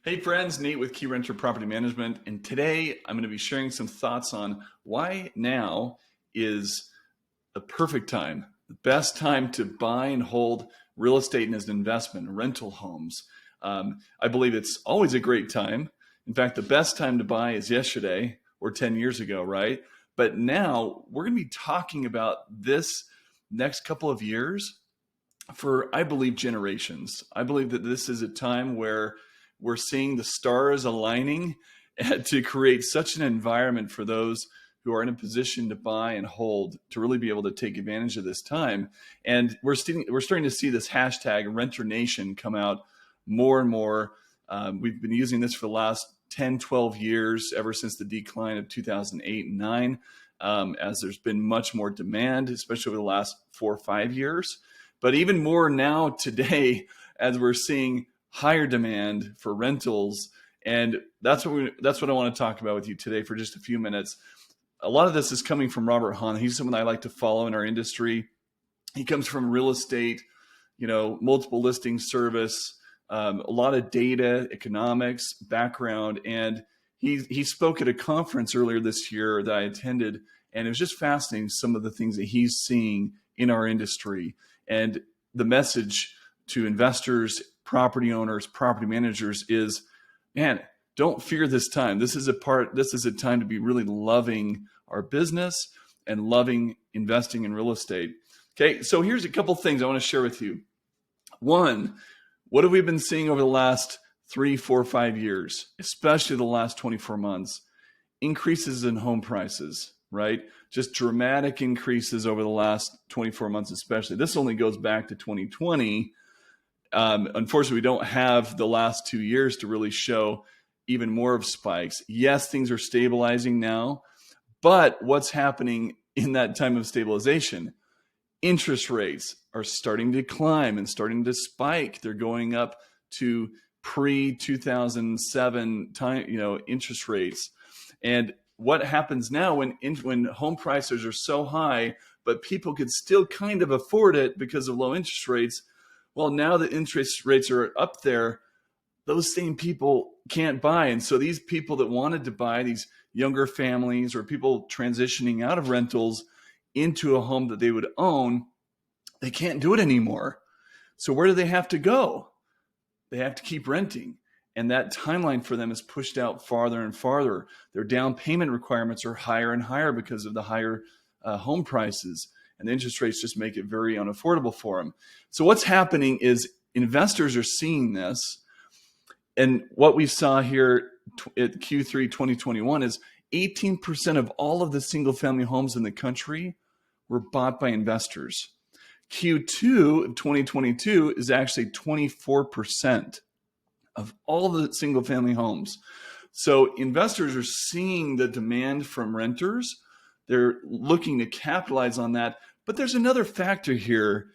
Hey friends, Nate with Key Renter Property Management, and today I'm going to be sharing some thoughts on why now is the perfect time, the best time to buy and hold real estate as an investment, rental homes. I believe it's always a great time. In fact, the best time to buy is yesterday or 10 years ago, right? But now we're going to be talking about this next couple of years for, I believe, generations. I believe that this is a time where we're seeing the stars aligning to create such an environment for those who are in a position to buy and hold to really be able to take advantage of this time. And we're starting to see this hashtag Renter Nation come out more and more. We've been using this for the last 10, 12 years, ever since the decline of 2008 and 9, as there's been much more demand, especially over the last 4 or 5 years. But even more now today, as we're seeing higher demand for rentals. And that's what I want to talk about with you today for just a few minutes. A lot of this is coming from Robert Hahn. He's someone I like to follow in our industry. He comes from real estate, multiple listing service, a lot of data, economics background. And he spoke at a conference earlier this year that I attended, and it was just fascinating, some of the things that he's seeing in our industry. And the message to investors, property owners, property managers is, man, don't fear this time. This is a time to be really loving our business and loving investing in real estate. Okay, so here's a couple things I want to share with you. One, what have we been seeing over the last 3, 4, 5 years, especially the last 24 months? Increases in home prices, right? Just dramatic increases over the last 24 months, especially. This only goes back to 2020. Unfortunately, we don't have the last 2 years to really show even more of spikes. Yes, things are stabilizing now, but what's happening in that time of stabilization? Interest rates are starting to climb and starting to spike. They're going up to pre-2007 time, interest rates. And what happens now when home prices are so high, but people could still kind of afford it because of low interest rates? Well, now that interest rates are up there, those same people can't buy. And so these people that wanted to buy, these younger families or people transitioning out of rentals into a home that they would own, they can't do it anymore. So where do they have to go? They have to keep renting. And that timeline for them is pushed out farther and farther. Their down payment requirements are higher and higher because of the higher home prices. And the interest rates just make it very unaffordable for them. So what's happening is investors are seeing this. And what we saw here at Q3 2021 is 18% of all of the single family homes in the country were bought by investors. Q2 of 2022 is actually 24% of all the single family homes. So investors are seeing the demand from renters. They're looking to capitalize on that. But there's another factor here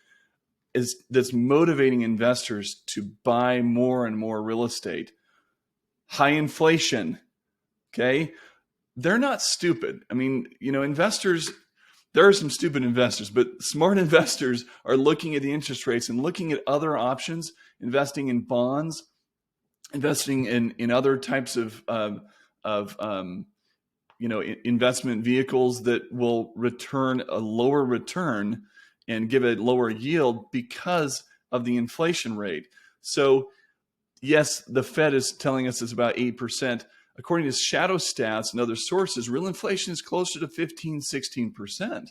that's motivating investors to buy more and more real estate. High inflation, okay? They're not stupid. I mean, investors, there are some stupid investors, but smart investors are looking at the interest rates and looking at other options, investing in bonds, investing in other types of investment vehicles that will return a lower return and give a lower yield because of the inflation rate. So yes, the Fed is telling us it's about 8%. According to Shadow Stats and other sources, real inflation is closer to 15, 16%.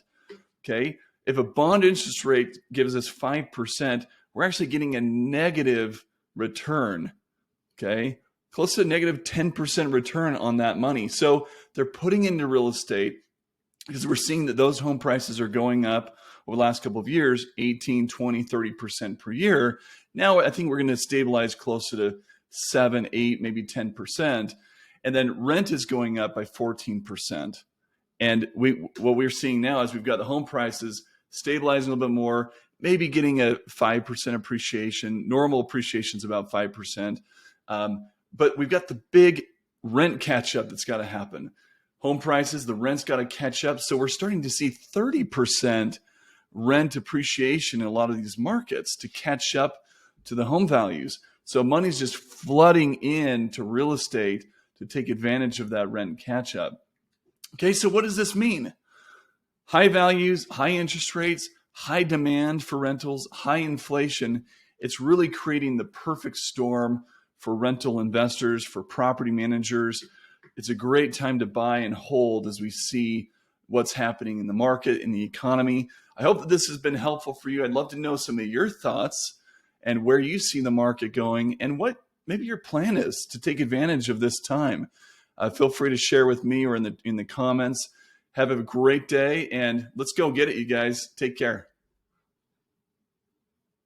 Okay. If a bond interest rate gives us 5%, we're actually getting a negative return. Okay. Close to a negative 10% return on that money. So they're putting into real estate because we're seeing that those home prices are going up over the last couple of years, 18, 20, 30% per year. Now I think we're going to stabilize closer to 7, 8, maybe 10%. And then rent is going up by 14%. And what we're seeing now is we've got the home prices stabilizing a little bit more, maybe getting a 5% appreciation. Normal appreciation is about 5%. But we've got the big rent catch up that's got to happen. Home prices, the rent's got to catch up. So we're starting to see 30% rent appreciation in a lot of these markets to catch up to the home values. So money's just flooding into real estate to take advantage of that rent catch up. Okay, so what does this mean? High values, high interest rates, high demand for rentals, high inflation. It's really creating the perfect storm for rental investors, for property managers. It's a great time to buy and hold as we see what's happening in the market, in the economy. I hope that this has been helpful for you. I'd love to know some of your thoughts and where you see the market going and what maybe your plan is to take advantage of this time. Feel free to share with me or in the comments. Have a great day, and let's go get it, you guys. Take care.